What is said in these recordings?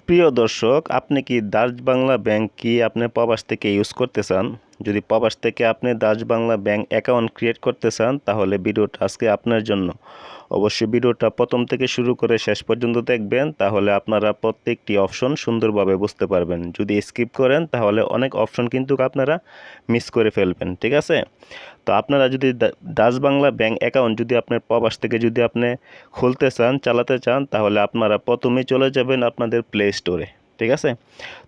প্রিয় দর্শক, আপনি কি ডাচ বাংলা ব্যাংক কি আপনি প্রবাস থেকে ইউজ করতে চান? যদি প্রবাস থেকে আপনি Dutch Bangla bank account create করতে চান, তাহলে ভিডিওটা আজকে আপনার জন্য। অবশ্যই ভিডিওটা প্রথম থেকে শুরু করে শেষ পর্যন্ত দেখবেন, তাহলে আপনারা প্রত্যেকটি অপশন সুন্দরভাবে বুঝতে পারবেন। যদি স্কিপ করেন তাহলে অনেক অপশন কিন্তু আপনারা মিস করে ফেলবেন, ঠিক আছে? তো আপনারা যদি ডাচ বাংলা ব্যাংক অ্যাকাউন্ট যদি আপনার প্রবাস থেকে যদি আপনি খুলতে চান, চালাতে চান, তাহলে আপনারা প্রথমেই চলে যাবেন আপনাদের প্লে স্টোরে, ঠিক আছে?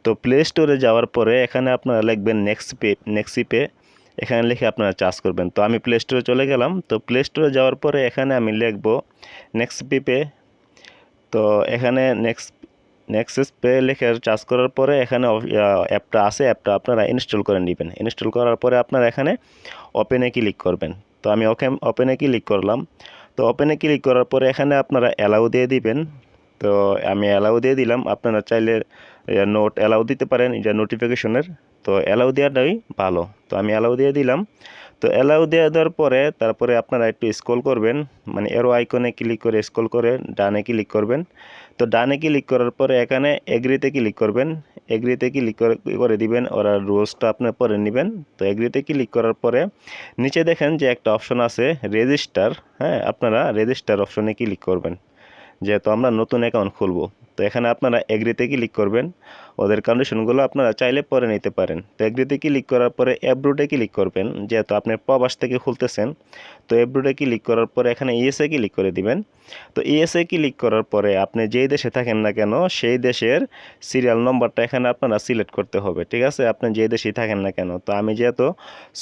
তো প্লে স্টোরে যাওয়ার পরে এখানে আপনারা লিখবেন নেক্সিপে, এখানে লিখে আপনারা চার্জ করবেন। তো আমি প্লে স্টোরে চলে গেলাম। তো প্লে স্টোরে যাওয়ার পরে এখানে আমি লিখব নেক্সপিপে। তো এখানে নেক্সেস পে লিখে চার্জ করার পরে এখানে অ্যাপটা আছে, অ্যাপটা আপনারা ইনস্টল করে নেবেন। ইনস্টল করার পরে আপনারা এখানে ওপেনে ক্লিক করবেন। তো আমি ওপেনে ক্লিক করলাম। তো ওপেনে ক্লিক করার পরে এখানে আপনারা অ্যালাউ দিয়ে দিবেন। তো আমি অ্যালাউ দিয়ে দিলাম। আপনারা চাইলে নোট অ্যালাউ দিতে পারেন, এটা নোটিফিকেশনের। তো অ্যালাউ দেওয়াটাই ভালো। তো আমি অ্যালাউ দিয়ে দিলাম। তো অ্যালাউ দিয়ে দেওয়ার পরে তারপরে আপনারা একটু স্ক্রল করবেন, মানে এরো আইকনে ক্লিক করে স্ক্রল করে ডানে ক্লিক করবেন। তো ডানে ক্লিক করার পরে এখানে এগ্রিতে ক্লিক করবেন। এগ্রিতে ক্লিক করে দিবেন, ওরা রুলসটা আপনি পরে নেবেন। তো এগ্রিতে ক্লিক করার পরে নিচে দেখেন যে একটা অপশন আছে রেজিস্টার। হ্যাঁ, আপনারা রেজিস্টার অপশনে ক্লিক করবেন, যেহেতু আমরা নতুন অ্যাকাউন্ট খুলব। তো এখানে আপনারা এগ্রিতে ক্লিক করবেন। ওদের কন্ডিশনগুলো আপনারা চাইলে পরে নিতে পারেন। তো এগ্রিতে ক্লিক করার পরে অ্যাপ্রুভে ক্লিক করবেন, যেহেতু আপনি প্রবাস থেকে খুলতেছেন। তো অ্যাপ্রুভে ক্লিক করার পরে এখানে ইএসএ ক্লিক করে দিবেন। তো ইএসএ ক্লিক করার পরে আপনি যেই দেশে থাকেন না কেন সেই দেশের সিরিয়াল নম্বরটা এখানে আপনারা সিলেক্ট করতে হবে, ঠিক আছে? আপনি যে দেশেই থাকেন না কেন। তো আমি যেহেতু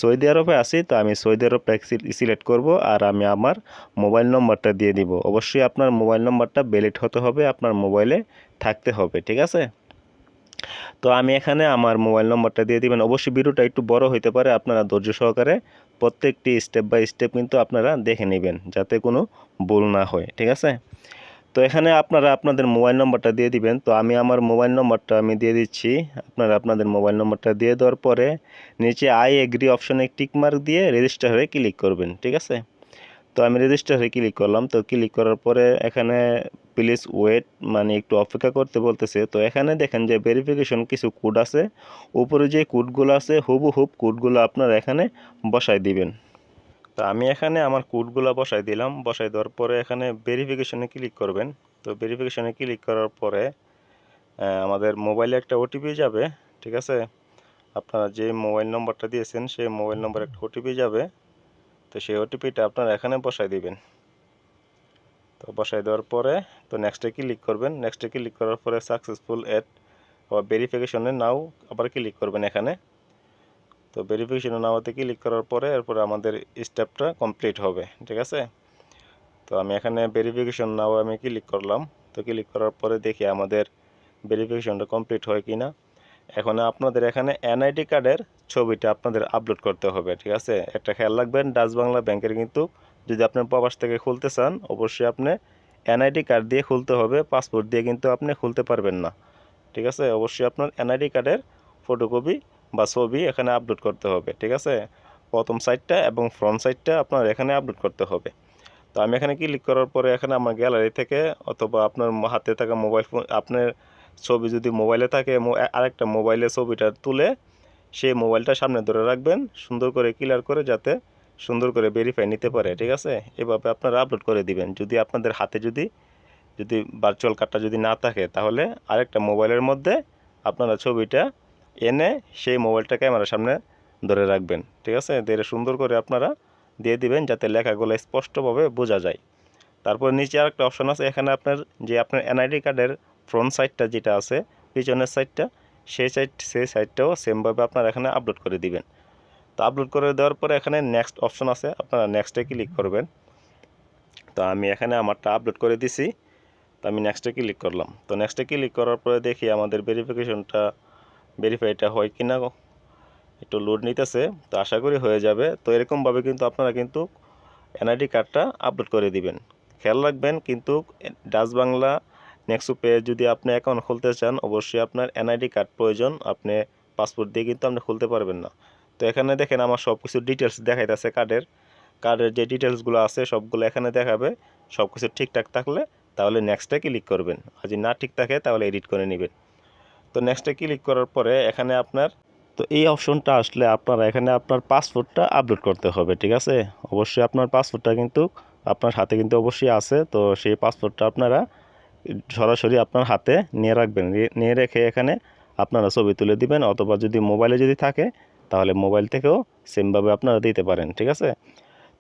সৌদি আরবে আছি, তো আমি সৌদি আরবটা সিলেক্ট করব, আর আমি আমার মোবাইল নম্বরটা দিয়ে দিব। অবশ্যই আপনার মোবাইল নম্বরটা ভ্যালিড হতে হবে, আপনার মোবাইলে থাকতে হবে, ঠিক আছে? তো আমি এখানে আমার মোবাইল নম্বরটা দিয়ে দিবেন। অবশ্যই ভিডিওটা একটু বড় হইতে পারে, আপনারা ধৈর্য সহকারে প্রত্যেকটি স্টেপ বাই স্টেপ কিন্তু আপনারা দেখে নেবেন, যাতে কোনো ভুল না হয়, ঠিক আছে? তো এখানে আপনারা আপনাদের মোবাইল নম্বরটা দিয়ে দিবেন। তো আমি আমার মোবাইল নম্বরটা আমি দিয়ে দিচ্ছি। আপনারা আপনাদের মোবাইল নম্বরটা দিয়ে দেওয়ার পরে নিচে আই এগ্রি অপশনে টিক মার্ক দিয়ে রেজিস্টার হয়ে ক্লিক করবেন, ঠিক আছে? তো আমি রেজিস্টার হয়ে ক্লিক করলাম। তো ক্লিক করার পরে এখানে প্লিজ ওয়েট, মানে একটু অপেক্ষা করতে বলতেছে। তো এখানে দেখেন যে ভেরিফিকেশন কিছু কোড আছে, উপরে যে কোডগুলো আছে হুবহুব কোডগুলো আপনারা এখানে বসাই দিবেন। তো আমি এখানে আমার কোডগুলো বসাই দিলাম। বসাই দেওয়ার পরে এখানে ভেরিফিকেশনে ক্লিক করবেন। তো ভেরিফিকেশনে ক্লিক করার পরে আমাদের মোবাইলে একটা ওটিপি যাবে, ঠিক আছে? আপনারা যে মোবাইল নম্বরটা দিয়েছেন সেই মোবাইল নম্বরে একটা ওটিপি যাবে। তো সেই ওটিপিটা আপনারা এখানে বসাই দিবেন। তো বসাই দেওয়ার পরে তো নেক্সটে ক্লিক করবেন। নেক্সটে ক্লিক করার পরে সাকসেসফুল এড ভেরিফিকেশনে নাও আবার ক্লিক করবেন এখানে। তো ভেরিফিকেশনে নাওতে ক্লিক করার পরে এরপরে আমাদের স্টেপটা কমপ্লিট হবে, ঠিক আছে? তো আমি এখানে ভেরিফিকেশন নাও আমি ক্লিক করলাম। তো ক্লিক করার পরে দেখি আমাদের ভেরিফিকেশনটা কমপ্লিট হয় কিনা। এখন আপনাদের এখানে এনআইডি কার্ডের ছবিটা আপনাদের আপলোড করতে হবে, ঠিক আছে? একটা খেয়াল রাখবেন, ডাচ বাংলা ব্যাংকের কিন্তু যদি আপনি প্রবাস থেকে খুলতে চান, অবশ্যই আপনি এনআইডি কার্ড দিয়ে খুলতে হবে, পাসপোর্ট দিয়ে কিন্তু আপনি খুলতে পারবেন না, ঠিক আছে? অবশ্যই আপনার এনআইডি কার্ডের ফটোকপি বা ছবি এখানে আপলোড করতে হবে, ঠিক আছে? প্রথম সাইডটা এবং ফ্রন্ট সাইডটা আপনার এখানে আপলোড করতে হবে। তো আমি এখানে ক্লিক করার পরে এখানে আমার গ্যালারি থেকে অথবা আপনার হাতে থাকা মোবাইল ফোন, আপনার ছবি যদি মোবাইলে থাকে আরেকটা মোবাইলে ছবিটা তুলে সেই মোবাইলটা সামনে ধরে রাখবেন, সুন্দর করে ক্লিয়ার করে, যাতে সুন্দর করে ভেরিফাই নিতে পারে, ঠিক আছে? এভাবে আপনারা আপলোড করে দিবেন। যদি আপনাদের হাতে যদি যদি ভার্চুয়াল কার্ডটা যদি না থাকে, তাহলে আরেকটা মোবাইলের মধ্যে আপনারা ছবিটা এনে সেই মোবাইলটা ক্যামেরার সামনে ধরে রাখবেন, ঠিক আছে? ধরে সুন্দর করে আপনারা দিয়ে দিবেন, যাতে লেখাগুলো স্পষ্টভাবে বোঝা যায়। তারপর নিচে আরেকটা অপশন আছে, এখানে আপনার এনআইডি কার্ডের ফ্রন্ট সাইডটা যেটা আছে, পিছনের সাইডটা, সেই সাইডটাও সেমভাবে আপনারা এখানে আপলোড করে দিবেন। তো আপলোড করে দেওয়ার পরে এখানে নেক্সট অপশন আছে, আপনারা নেক্সটে ক্লিক করবেন। তো আমি এখানে আমারটা আপলোড করে দিছি। তো আমি নেক্সটে ক্লিক করলাম। তো নেক্সটে ক্লিক করার পরে দেখি আমাদের ভেরিফাইটা হয় কিনা, একটু লোড নিতেছে। তো আশা করি হয়ে যাবে। তো এরকমভাবে কিন্তু আপনারা কিন্তু এনআইডি কার্ডটা আপলোড করে দিবেন। খেয়াল রাখবেন কিন্তু ডাচ বাংলা নেক্সপে যদি আপনি অ্যাকাউন্ট খুলতে চান, অবশ্যই আপনার এনআইডি কার্ড প্রয়োজন। আপনি পাসপোর্ট দিয়ে কিন্তু আপনি খুলতে পারবেন না। তো এখানে দেখেন আমার সব কিছু ডিটেলস দেখাইতেছে, কার্ডের যে ডিটেলসগুলো আছে সবগুলো এখানে দেখাবে। সব কিছু ঠিকঠাক থাকলে তাহলে নেক্সটে ক্লিক করবেন, আর যদি না ঠিক থাকে তাহলে এডিট করে নেবেন। তো নেক্সটে ক্লিক করার পরে এখানে আপনার তো এই অপশনটা আসলে আপনারা এখানে আপনার পাসপোর্টটা আপলোড করতে হবে, ঠিক আছে। অবশ্যই আপনার পাসপোর্টটা কিন্তু আপনার হাতে কিন্তু অবশ্যই আছে। তো সেই পাসপোর্টটা আপনারা সরাসরি আপনার হাতে নিয়ে রাখবেন, নিয়ে রেখে এখানে আপনারা ছবি তুলে দিবেন, অথবা যদি মোবাইলে যদি থাকে তাহলে মোবাইল থেকেও সেমভাবে আপনারা দিতে পারেন, ঠিক আছে।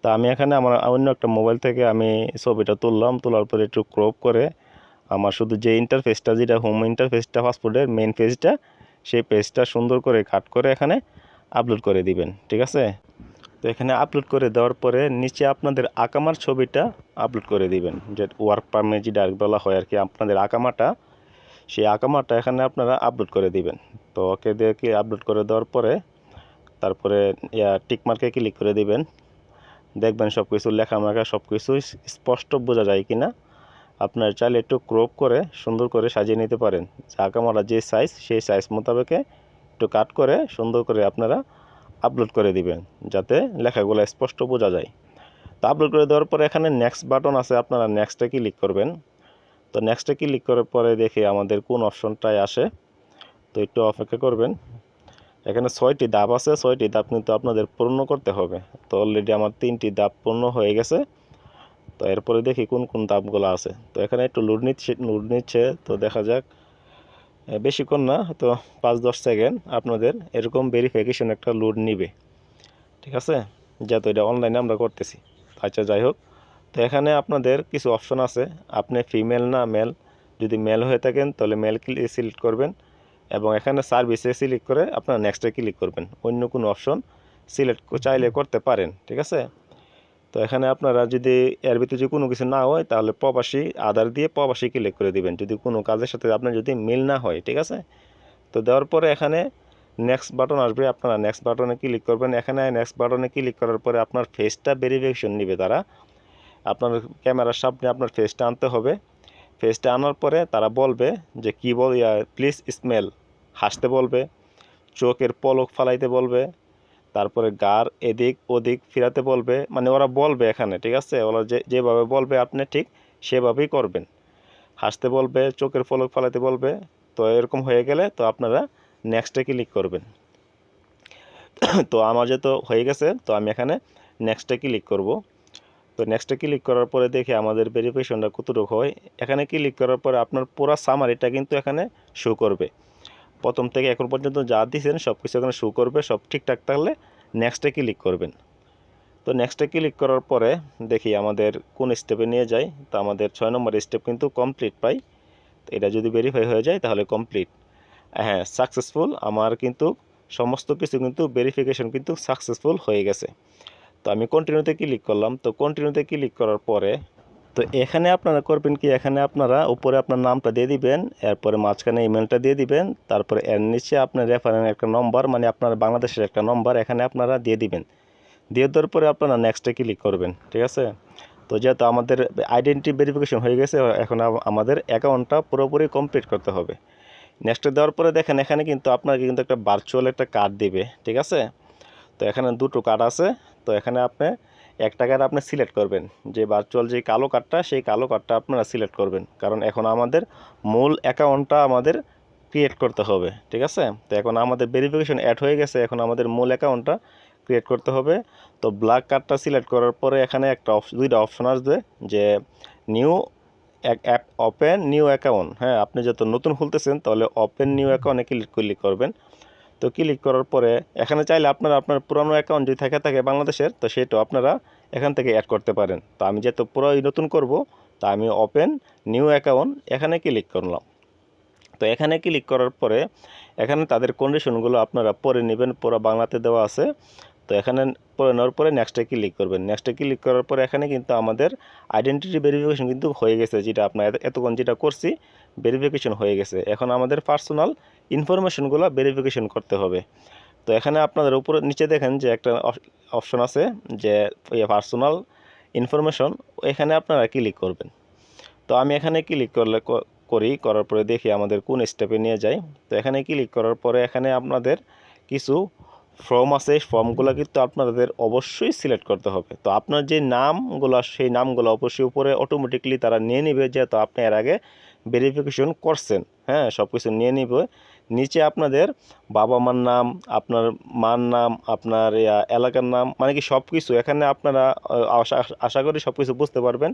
তা আমি এখানে আমার অন্য একটা মোবাইল থেকে আমি ছবিটা তুললাম, তোলার পরে একটু ক্রপ করে আমার শুধু যে ইন্টারফেসটা যেটা হোম ইন্টারফেসটা পাসপোর্টের মেইন পেজটা, সেই পেজটা সুন্দর করে কাট করে এখানে আপলোড করে দিবেন, ঠিক আছে। তো এখানে আপলোড করে দেওয়ার পরে নিচে আপনাদের আকামার ছবিটা আপলোড করে দিবেন, যে ওয়ার্ক পারমিট যেটা বলা হয় আর কি, আপনাদের আকামাটা, সেই আকামাটা এখানে আপনারা আপলোড করে দিবেন। তো ওকে দিয়ে কি আপলোড করে দেওয়ার পরে তারপরে টিকমার্কে ক্লিক করে দিবেন। দেখবেন সব কিছু লেখামাখা সব কিছুই স্পষ্ট বোঝা যায় কি না। আপনার চাইলে একটু ক্রপ করে সুন্দর করে সাজিয়ে নিতে পারেন, যে আকামারা যে সাইজ সেই সাইজ মোতাবেকে একটু কাট করে সুন্দর করে আপনারা আপলোড করে দিবেন, যাতে লেখাগুলো স্পষ্ট বোঝা যায়। তো আপলোড করে দেওয়ার পরে এখানে নেক্সট বাটন আছে, আপনারা নেক্সটে ক্লিক করবেন। তো নেক্সটে ক্লিক করার পরে দেখি আমাদের কোন অপশনটায় আসে, তো একটু অপেক্ষা করবেন। এখানে 6টি ধাপ আছে, 6টি ধাপ কিন্তু আপনাদের পূর্ণ করতে হবে। তো অলরেডি আমার 3টি ধাপ পূর্ণ হয়ে গেছে। তো এরপরে দেখি কোন কোন ধাপগুলো আছে। তো এখানে একটু লোড নিচ্ছে, তো দেখা যাক। বেশিক্ষণ না, তো 5-10 সেকেন্ড আপনাদের এরকম ভেরিফিকেশন একটা লোড নিবে, ঠিক আছে, যেহেতু এটা অনলাইনে আমরা করতেছি। আচ্ছা যাই হোক, তো এখানে আপনাদের কিছু অপশন আছে, আপনি ফিমেল না মেল, যদি মেল হয়ে থাকেন তাহলে মেল সিলেক্ট করবেন, এবং এখানে সার্ভিসে সিলেক্ট করে আপনারা নেক্সটে ক্লিক করবেন। অন্য কোনো অপশন সিলেক্ট চাইলে করতে পারেন, ঠিক আছে। তো এখানে আপনারা যদি এর ভিতরে যদি কোনো কিছু না হয় তাহলে প্রবাসী আধার দিয়ে প্রবাসী ক্লিক করে দিবেন, যদি কোনো কাজের সাথে আপনার যদি মিল না হয়, ঠিক আছে। তো দেওয়ার পরে এখানে নেক্সট বাটন আসবে, আপনারা নেক্সট বাটনে ক্লিক করবেন। এখানে নেক্সট বাটনে ক্লিক করার পরে আপনার ফেসটা ভেরিফিকেশন নেবে তারা, আপনার ক্যামেরার সামনে আপনার ফেসটা আনতে হবে। ফেসটা আনার পরে তারা বলবে যে কী প্লিজ স্মেল, হাসতে বলবে, চোখের পলক ফালাইতে বলবে, তারপরে গার এদিক ওদিক ফিরাতে বলবে, মানে ওরা বলবে এখানে, ঠিক আছে। ওরা যেভাবে বলবে আপনি ঠিক সেভাবেই করবেন। হাসতে বলবে, চোখের পলক ফালাতে বলবে। তো এরকম হয়ে গেলে তো আপনারা নেক্সটে ক্লিক করবেন। তো আমার যেহেতু হয়ে গেছে, তো আমি এখানে নেক্সটে ক্লিক করব। তো নেক্সটে ক্লিক করার পরে দেখি আমাদের ভেরিফিকেশনটা কতটুকু হয়। এখানে ক্লিক করার পরে আপনার পুরো সামারিটা কিন্তু এখানে শো করবে, প্রথম থেকে এখন পর্যন্ত যা দিয়েছেন সব কিছু এখানে শো করবে। সব ঠিকঠাক থাকলে নেক্সটে ক্লিক করবেন। তো নেক্সটে ক্লিক করার পরে দেখি আমাদের কোন স্টেপে নিয়ে যায়। তো আমাদের 6 নম্বর স্টেপ কিন্তু কমপ্লিট পাই। তো এটা যদি ভেরিফাই হয়ে যায় তাহলে কমপ্লিট, হ্যাঁ সাকসেসফুল। আমার কিন্তু সমস্ত কিছু কিন্তু ভেরিফিকেশন কিন্তু সাকসেসফুল হয়ে গেছে। তো আমি কন্টিনিউতে ক্লিক করলাম। তো কন্টিনিউতে ক্লিক করার পরে তো এখানে আপনারা করবেন কি, এখানে আপনারা উপরে আপনার নামটা দিয়ে দিবেন, এরপরে মাঝখানে ইমেলটা দিয়ে দিবেন, তারপরে এর নিচে আপনার রেফারেন্স একটা নম্বর, মানে আপনার বাংলাদেশের একটা নম্বর এখানে আপনারা দিয়ে দিবেন। দিয়ে দেওয়ার পরে আপনারা নেক্সটে ক্লিক করবেন, ঠিক আছে। তো যেহেতু আমাদের আইডেন্টি ভেরিফিকেশন হয়ে গেছে, এখন আমাদের অ্যাকাউন্টটা পুরোপুরি কমপ্লিট করতে হবে। নেক্সটে দেওয়ার পরে দেখেন এখানে কিন্তু আপনাকে কিন্তু একটা ভার্চুয়াল একটা কার্ড দিবে, ঠিক আছে। তো এখানে দুটো কার্ড আছে। তো এখানে আপনি একটা কার্ড আপনি সিলেক্ট করবেন, যে ভার্চুয়াল যে কালো কার্ডটা, সেই কালো কার্ডটা আপনারা সিলেক্ট করবেন, কারণ এখন আমাদের মূল অ্যাকাউন্টটা আমাদের ক্রিয়েট করতে হবে, ঠিক আছে। তো এখন আমাদের ভেরিফিকেশন অ্যাড হয়ে গেছে, এখন আমাদের মূল অ্যাকাউন্টটা ক্রিয়েট করতে হবে। তো ব্ল্যাক কার্ডটা সিলেক্ট করার পরে এখানে দুইটা অপশন আসবে, যে new app open new account, হ্যাঁ আপনি যত নতুন খুলতেছেন তাহলে ওপেন নিউ অ্যাকাউন্টে ক্লিক করবেন। তো ক্লিক করার পরে এখানে চাইলে আপনারা আপনার পুরানো অ্যাকাউন্ট যদি থাকে বাংলাদেশের, তো সেটাও আপনারা এখান থেকে অ্যাড করতে পারেন। তো আমি যেহেতু পুরোই নতুন করব, তা আমি ওপেন নিউ অ্যাকাউন্ট এখানে ক্লিক করলাম। তো এখানে ক্লিক করার পরে এখানে তাদের কন্ডিশনগুলো আপনারা পড়ে নেবেন, পুরো বাংলাতে দেওয়া আছে। তো এখানে পড়ে নেওয়ার পরে নেক্সটে ক্লিক করবেন। নেক্সটে ক্লিক করার পরে এখানে কিন্তু আমাদের আইডেন্টিটি ভেরিফিকেশন কিন্তু হয়ে গেছে, যেটা আপনার এতক্ষণ যেটা করছি ভেরিফিকেশন হয়ে গেছে। এখন আমাদের পার্সোনাল ইনফরমেশনগুলো ভেরিফিকেশন করতে হবে। তো এখানে আপনাদের উপরে নিচে দেখেন যে একটা অপশন আছে, যে পার্সোনাল ইনফরমেশন, এখানে আপনারা ক্লিক করবেন। তো আমি এখানে ক্লিক করার পরে দেখি আমাদের কোন স্টেপে নিয়ে যায়। তো এখানে ক্লিক করার পরে এখানে আপনাদের কিছু ফর্ম আছে, এই ফর্মগুলো কিন্তু আপনাদের অবশ্যই সিলেক্ট করতে হবে। তো আপনার যে নামগুলো, সেই নামগুলো অবশ্যই উপরে অটোমেটিকলি তারা নিয়ে নেবে, যেহেতু আপনি এর আগে ভেরিফিকেশন করছেন। হ্যাঁ, সব কিছু নিয়ে নিবে। নিচে আপনাদের বাবা মার নাম, আপনার মার নাম, আপনার এলাকার নাম, মানে কি সব কিছু এখানে আপনারা আশা করি সব কিছু বুঝতে পারবেন।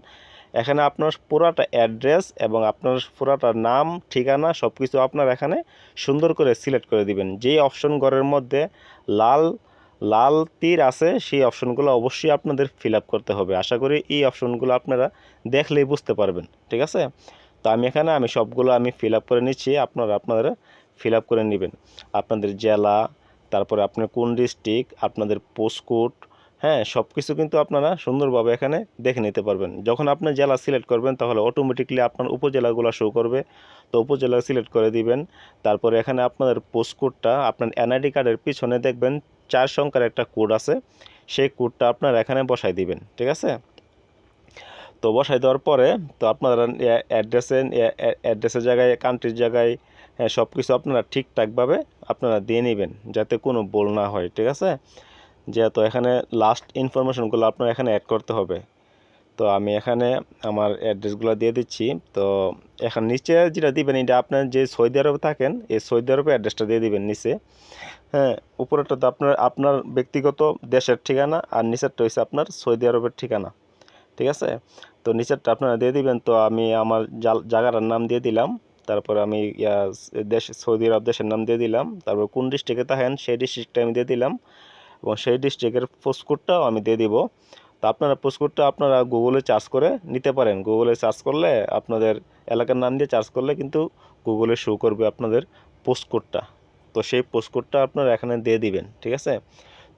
এখানে আপনার পুরাটা অ্যাড্রেস এবং আপনার পুরাটা নাম, ঠিকানা সব কিছু আপনার এখানে সুন্দর করে সিলেক্ট করে দিবেন। যেই অপশন ঘরের মধ্যে লাল লাল তীর আছে সেই অপশনগুলো অবশ্যই আপনাদের ফিল আপ করতে হবে। আশা করি এই অপশনগুলো আপনারা দেখলেই বুঝতে পারবেন, ঠিক আছে? তো আমি সবগুলো ফিল আপ করে নিচ্ছি, আপনারা ফিল আপ করে নেবেন। আপনাদের জেলা, তারপরে আপনার কোন ডিস্ট্রিক্ট, আপনাদের পোস্টকোড, হ্যাঁ, সব কিছু কিন্তু আপনারা সুন্দরভাবে এখানে দেখে নিতে পারবেন। যখন আপনি জেলা সিলেক্ট করবেন তাহলে অটোমেটিকলি আপনার উপজেলাগুলো শো করবে। তো উপজেলা সিলেক্ট করে দিবেন। তারপরে এখানে আপনাদের পোস্টকোডটা, আপনার এনআইডি কার্ডের পিছনে দেখবেন 4 সংখ্যার একটা কোড আছে, সেই কোডটা আপনারা এখানে বসাই দিবেন, ঠিক আছে? তো বসাই দেওয়ার পরে তো আপনারা অ্যাড্রেসের জায়গায়, কান্ট্রির জায়গায়, হ্যাঁ, সব কিছু আপনারা ঠিকঠাকভাবে আপনারা দিয়ে নেবেন যাতে কোনো ভুল না হয়, ঠিক আছে? যেহেতু এখানে লাস্ট ইনফরমেশনগুলো আপনার এখানে অ্যাড করতে হবে। তো আমি এখানে আমার অ্যাড্রেসগুলো দিয়ে দিচ্ছি। তো এখন নিচে যেটা দিবেন, এটা আপনার যে সৌদি আরবে থাকেন এই সৌদি আরবের অ্যাড্রেসটা দিয়ে দিবেন নিচে। হ্যাঁ, উপরেরটা তো আপনার ব্যক্তিগত দেশের ঠিকানা, আর নিচেরটা হচ্ছে আপনার সৌদি আরবের ঠিকানা, ঠিক আছে? তো নিচেরটা আপনারা দিয়ে দিবেন। তো আমি আমার জায়গাটার নাম দিয়ে দিলাম, তারপর আমি সৌদি আরব দেশের নাম দিয়ে দিলাম, তারপর কোন ডিস্ট্রিক্টে থাকেন সেই ডিস্ট্রিক্টটা আমি দিয়ে দিলাম, এবং সেই ডিস্ট্রিক্টের পোস্টকোডটাও আমি দিয়ে দিব। তো আপনারা পোস্টকোডটা আপনারা গুগলে সার্চ করে নিতে পারেন। গুগলে সার্চ করলে আপনাদের এলাকার নাম দিয়ে সার্চ করলে কিন্তু গুগলে শো করবে আপনাদের পোস্টকোডটা। তো সেই পোস্টকোডটা আপনারা এখানে দিয়ে দিবেন, ঠিক আছে?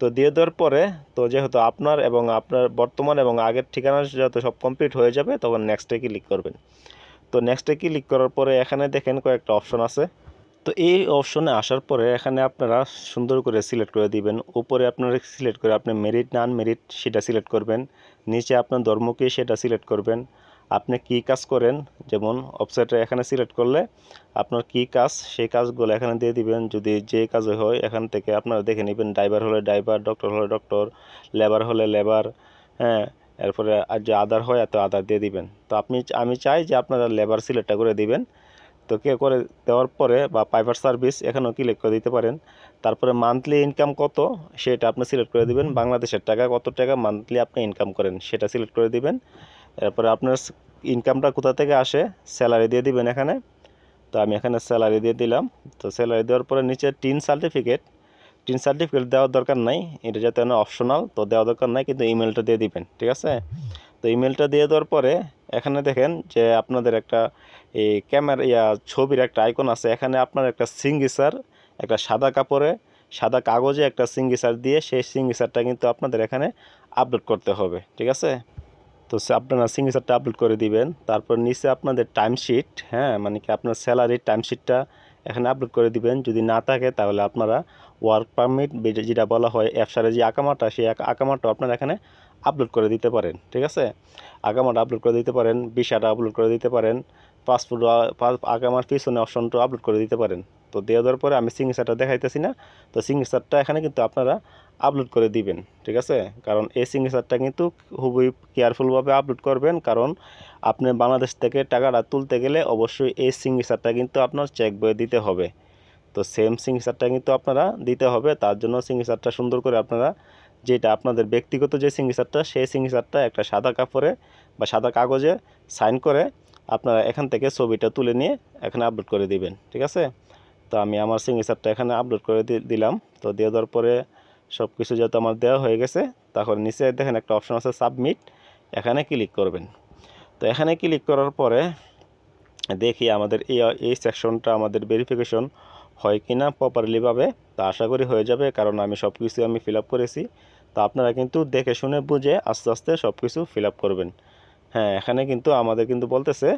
তো দিয়ে দেওয়ার পরে তো যেহেতু আপনার এবং আপনার বর্তমান এবং আগের ঠিকানা যেহেতু সব কমপ্লিট হয়ে যাবে, তখন নেক্সটে ক্লিক করবেন। তো নেক্সটে ক্লিক করার পরে এখানে দেখেন কয়েকটা অপশন আছে। তো এই অপশনে আসার পরে এখানে আপনারা সুন্দর করে সিলেক্ট করে দিবেন। উপরে আপনারা সিলেক্ট করে আপনি মেরিট না আনমেরিট সেটা সিলেক্ট করবেন। নিচে আপনার ধর্ম কী সেটা সিলেক্ট করবেন। আপনি কি কাজ করেন, যেমন ওয়েবসাইটে এখানে সিলেক্ট করলে আপনার কি কাজ সেই কাজগুলো এখানে দিয়ে দিবেন। যদি যে কাজে হয় এখান থেকে আপনারা দেখে নেবেন, ড্রাইভার হলে ড্রাইভার, ডক্টর হলে ডক্টর, লেবার হলে লেবার, হ্যাঁ, এরপরে আর যে আদার হয় এত আদার দিয়ে দিবেন। তো আমি চাই যে আপনারা লেবার সিলেক্টটা করে দিবেন। তো করে দেওয়ার পরে বা প্রাইভেট সার্ভিস এখানেও ক্লিক করে দিতে পারেন। তারপরে মান্থলি ইনকাম কত সেটা আপনি সিলেক্ট করে দিবেন। বাংলাদেশের টাকা কত টাকা মান্থলি আপনি ইনকাম করেন সেটা সিলেক্ট করে দিবেন। এরপরে আপনার ইনকামটা কোথা থেকে আসে স্যালারি দিয়ে দিবেন এখানে। তো আমি এখানে স্যালারি দিয়ে দিলাম। তো স্যালারি দেওয়ার পরে নিচে টিন সার্টিফিকেট দেওয়ার দরকার নাই, এটা যাতে অপশনাল, তো দেওয়া দরকার নাই, কিন্তু ইমেলটা দিয়ে দিবেন, ঠিক আছে? তো ইমেলটা দিয়ে দেওয়ার পরে এখানে দেখেন যে আপনাদের একটা এই ছবির একটা আইকন আছে। এখানে আপনার একটা সিগনেচার, একটা সাদা কাপড়ে সাদা কাগজে একটা সিগনেচার দিয়ে সেই সিগনেচারটা কিন্তু আপনাদের এখানে আপলোড করতে হবে, ঠিক আছে? তো আপনারা সিগনেচারটা আপলোড করে দিবেন। তারপর নিচে আপনাদের টাইমশিট, হ্যাঁ, মানে কি আপনার স্যালারির টাইমশিটটা এখানে আপলোড করে দিবেন। যদি না থাকে তাহলে আপনারা ওয়ার্ক পারমিট যেটা বলা হয় অ্যাপসারে যে আকামাটা, সেই আকামাটা আপনারা এখানে আপলোড করে দিতে পারেন, ঠিক আছে? আকামাটা আপলোড করে দিতে পারেন, ভিসাটা আপলোড করে দিতে পারেন, পাসপোর্ট আকামার পিছনে অপশনটা আপলোড করে দিতে পারেন। তো দিয়ে দেওয়ার পরে আমি সিগনেচারটা দেখাইতেছি না, তো সিগনেচারটা এখানে কিন্তু আপনারা আপলোড করে দিবেন, ঠিক আছে? কারণ এই সিগনেচারটা কিন্তু খুবই কেয়ারফুলভাবে আপলোড করবেন, কারণ আপনি বাংলাদেশ থেকে টাকাটা তুলতে গেলে অবশ্যই এই সিগনেচারটা কিন্তু আপনার চেক বইয়ে দিতে হবে। তো সেম সিগনেচারটা কিন্তু আপনারা দিতে হবে। তার জন্য সিগনেচারটা সুন্দর করে আপনারা, যেটা আপনাদের ব্যক্তিগত যে সিগনেচারটা সেই সিগনেচারটা একটা সাদা কাপড়ে বা সাদা কাগজে সাইন করে আপনারা এখান থেকে ছবিটা তুলে নিয়ে এখানে আপলোড করে দিবেন, ঠিক আছে? তো আমি আমার সিগনেচারটা এখানে আপলোড করে দিলাম। তো দিয়ে দেওয়ার পরে সব কিছু যেহেতু আমার দেওয়া হয়ে গেছে, তখন নিচে দেখেন একটা অপশন আছে সাবমিট, এখানে ক্লিক করবেন। তো এখানে ক্লিক করার পরে দেখি আমাদের এই সেকশনটা আমাদের ভেরিফিকেশন হয় কি না প্রপারলিভাবে। তা আশা করি হয়ে যাবে, কারণ আমি সব কিছু ফিল আপ করেছি। তো আপনারা কিন্তু দেখে শুনে বুঝে আস্তে আস্তে সব কিছু ফিল আপ করবেন। হ্যাঁ, এখানে কিন্তু আমাদের কিন্তু বলতেছে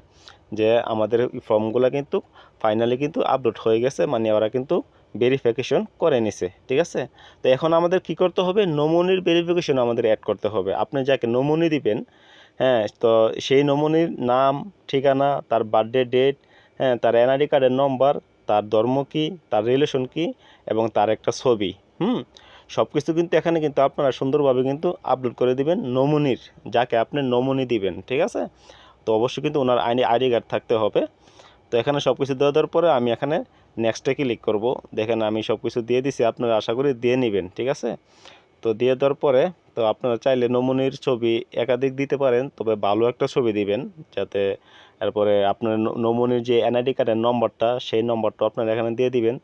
যে আমাদের ফর্মগুলো কিন্তু ফাইনালি কিন্তু আপলোড হয়ে গেছে, মানে ওরা কিন্তু ভেরিফিকেশন করে নিছে, ঠিক আছে? তো এখন আমাদের কি করতে হবে, নমুনির ভেরিফিকেশন আমাদের অ্যাড করতে হবে। আপনি যাকে নমুনি দিবেন, হ্যাঁ, তো সেই নমুনির নাম, ঠিকানা, তার বার্থডে ডেট, হ্যাঁ, তার এনআইডি কার্ডের নম্বর, তার ধর্ম কী, তার রিলেশন কী, এবং তার একটা ছবি, সব কিছু কিন্তু এখানে কিন্তু আপনারা সুন্দরভাবে কিন্তু আপলোড করে দিবেন যাকে আপনি নমুনি দিবেন, ঠিক আছে? তো অবশ্যই কিন্তু ওনার আইডি কার্ড থাকতে হবে। তো এখানে সব কিছু দেওয়ার পরে আমি এখানে নেক্সটে ক্লিক করব। দেখেন আমি সব কিছু দিয়ে দিছি, আপনারা আশা করি দিয়ে নেবেন, ঠিক আছে। তো দিয়ে দেওয়ার পরে তো আপনারা চাইলে নমুনির ছবি একাধিক দিতে পারেন, তবে ভালো একটা ছবি দিবেন, যাতে এরপরে আপনার নমুনির যে এনআইডি কার্ডের নম্বরটা সেই নম্বরটা আপনারা এখানে দিয়ে দিবেন।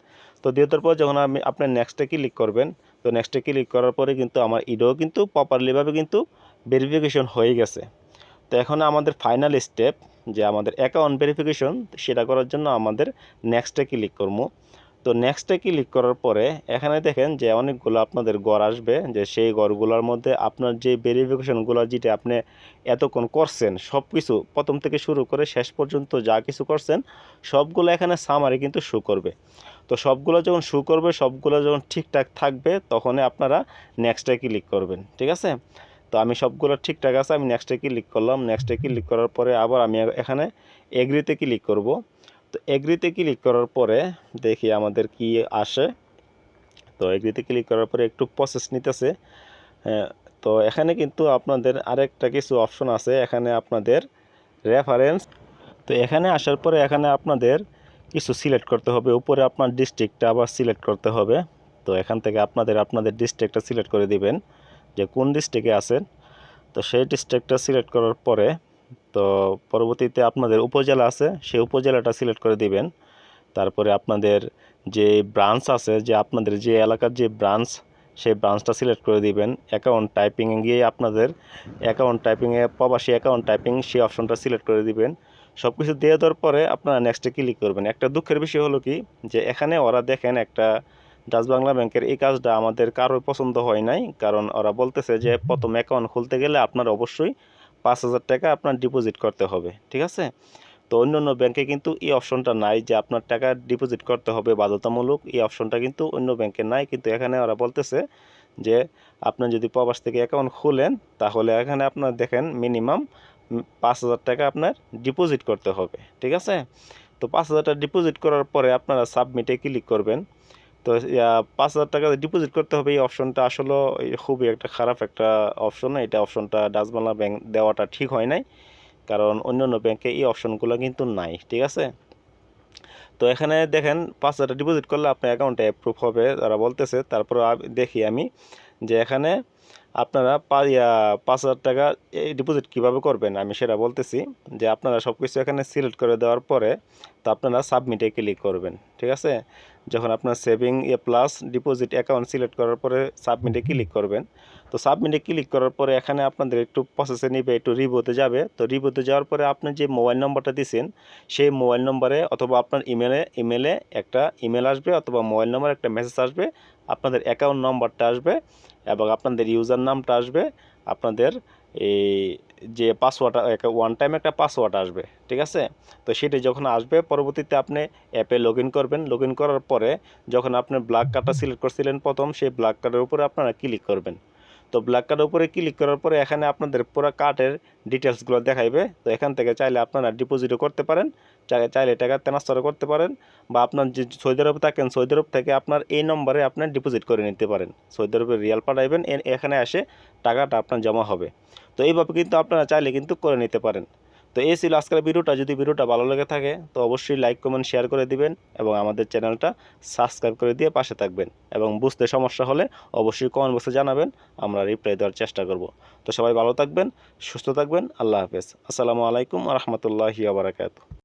তো দিয়ে দেওয়ার পর যখন আপনার নেক্সটে ক্লিক করবেন, তো নেক্সটে ক্লিক করার পরে কিন্তু আমার ইডও কিন্তু প্রপারলিভাবে কিন্তু ভেরিফিকেশন হয়ে গেছে। তো এখন আমাদের ফাইনাল স্টেপ যে আমাদের অ্যাকাউন্ট ভেরিফিকেশন, সেটা করার জন্য আমাদের নেক্সটে ক্লিক করবো। তো নেক্সটে ক্লিক করার পরে এখানে দেখেন যে অনেকগুলো আপনাদের ঘর আসবে, যে সেই ঘরগুলোর মধ্যে আপনার যে ভেরিফিকেশনগুলো যেটা আপনি এতক্ষণ করছেন সব কিছু প্রথম থেকে শুরু করে শেষ পর্যন্ত যা কিছু করছেন সবগুলো এখানে সামারি কিন্তু শো করবে। তো সবগুলো যখন শো করবে, সবগুলো যখন ঠিকঠাক থাকবে, তখনই আপনারা নেক্সটে ক্লিক করবেন, ঠিক আছে। তো আমি সবগুলো ঠিকঠাক আছে, আমি নেক্সটে ক্লিক করলাম। নেক্সটে ক্লিক করার পরে আবার আমি এখানে এগ্রিতে ক্লিক করব। তো এগ্রিতে ক্লিক করার পরে দেখি আমাদের কি আসে। তো এগ্রিতে ক্লিক করার পরে একটু প্রসেস নিতেছে। তো এখানে কিন্তু আপনাদের আরেকটা কিছু অপশন আছে, এখানে আপনাদের রেফারেন্স। তো এখানে আসার পরে এখানে আপনাদের কিছু সিলেক্ট করতে হবে, উপরে আপনার ডিস্ট্রিক্টটা আবার সিলেক্ট করতে হবে। তো এখান থেকে আপনাদের ডিস্ট্রিক্টটা সিলেক্ট করে দিবেন, যে কোন ডিস্ট্রিক্টে আছেন। তো সেই ডিস্ট্রিক্টটা সিলেক্ট করার পরে তো পরবর্তীতে আপনাদের উপজেলা আছে, সেই উপজেলাটা সিলেক্ট করে দিবেন। তারপরে আপনাদের যে ব্রাঞ্চ আছে, যে আপনাদের যে এলাকার যে ব্রাঞ্চ, সেই ব্রাঞ্চটা সিলেক্ট করে দিবেন। অ্যাকাউন্ট টাইপিংয়ে গিয়ে আপনাদের অ্যাকাউন্ট টাইপিংয়ে প্রবাসী অ্যাকাউন্ট টাইপিং সেই অপশনটা সিলেক্ট করে দিবেন। সব কিছু দিয়ে দেওয়ার পরে আপনারা নেক্সটে ক্লিক করবেন। একটা দুঃখের বিষয় হলো কি, যে এখানে ওরা দেখেন একটা ডাচ বাংলা ব্যাংকের এই কাজটা আমাদের কারোর পছন্দ হয় নাই, কারণ ওরা বলতেছে যে প্রথম অ্যাকাউন্ট খুলতে গেলে আপনার অবশ্যই 5,000 টাকা আপনার ডিপোজিট করতে হবে, ঠিক আছে। তো অন্যান্য ব্যাংকে কিন্তু এই অপশনটা নাই, যে আপনার টাকা ডিপোজিট করতে হবে বাধ্যতামূলক, এই অপশনটা কিন্তু অন্য ব্যাংকে নাই। কিন্তু এখানে ওরা বলতেছে যে আপনি যদি প্রবাস থেকে অ্যাকাউন্ট খুলেন, তাহলে এখানে আপনার দেখেন মিনিমাম 5,000 টাকা আপনার ডিপোজিট করতে হবে, ঠিক আছে। তো 5,000 টাকা ডিপোজিট করার পরে আপনারা সাবমিটে ক্লিক করবেন। তো 5,000 টাকা ডিপোজিট করতে হবে, এই অপশনটা আসলে খুবই একটা খারাপ একটা অপশন। এটা অপশনটা ডাচ বাংলা ব্যাংক দেওয়াটা ঠিক হয় নাই, কারণ অন্যান্য ব্যাংকে এই অপশনগুলো কিন্তু নাই, ঠিক আছে। তো এখানে দেখেন 5,000 টাকা ডিপোজিট করলে আপনার অ্যাকাউন্টে অ্যাপ্রুভ হবে তারা বলতেছে। তারপর দেখি আমি যে এখানে আপনারা 5,000 টাকা ডিপোজিট কীভাবে করবেন আমি সেটা বলতেছি। যে আপনারা সব কিছু এখানে সিলেক্ট করে দেওয়ার পরে তো আপনারা সাবমিটে ক্লিক করবেন, ঠিক আছে। যখন আপনার saving plus deposit account select করার পরে সাবমিটে ক্লিক করবেন। তো সাবমিটে ক্লিক করার পরে এখানে আপনাদের একটু প্রসেসে নিবে, একটু রিভিউতে যাবে। তো রিভিউতে যাওয়ার পরে আপনি যে মোবাইল নম্বরটা দিয়েছেন সেই মোবাইল নম্বরে অথবা আপনার ইমেলে একটা ইমেল আসবে, অথবা মোবাইল নম্বরে একটা মেসেজ আসবে, আপনাদের অ্যাকাউন্ট নম্বরটা আসবে এবং আপনাদের ইউজার নামটা আসবে, আপনাদের এই যে পাসওয়ার্ড, ওয়ান টাইম একটা পাসওয়ার্ড আসবে, ঠিক আছে। তো সেটা যখন আসবে পরবর্তীতে আপনি অ্যাপে লগ ইন করবেন। লগ ইন করার পরে যখন আপনি ব্ল্যাক কার্ডটা সিলেক্ট করছিলেন প্রথম, সেই ব্ল্যাক কার্ডের উপরে আপনারা ক্লিক করবেন। তো ব্ল্যাক কার্ডের উপরে ক্লিক করার পরে এখানে আপনাদের পুরো কার্ডের ডিটেলসগুলো দেখাইবে। তো এখান থেকে চাইলে আপনারা ডিপোজিটও করতে পারেন, চাইলে টাকা ট্রান্সফারও করতে পারেন, বা আপনার যে সৌদি আরবে থাকেন সৌদি আরব থেকে আপনার এই নম্বরে আপনার ডিপোজিট করে নিতে পারেন। সৌদি আরবে রিয়াল পাঠাইবেন, এখানে আসে টাকাটা আপনার জমা হবে। তো এইভাবে কিন্তু আপনারা চাইলে কিন্তু করে নিতে পারেন। তো এই ছিল আজকের ভিডিওটা। যদি ভিডিওটা ভালো লেগে থাকে তো অবশ্যই লাইক কমেন্ট শেয়ার করে দিবেন এবং আমাদের চ্যানেলটা সাবস্ক্রাইব করে দিয়ে পাশে থাকবেন। এবং বুঝতে সমস্যা হলে অবশ্যই কমেন্ট বক্সে জানাবেন, আমরা রিপ্লাই দেওয়ার চেষ্টা করব। তো সবাই ভালো থাকবেন, সুস্থ থাকবেন। আল্লাহ হাফেজ। আসসালামু আলাইকুম ওয়া রাহমাতুল্লাহি ওয়া বারাকাতুহু।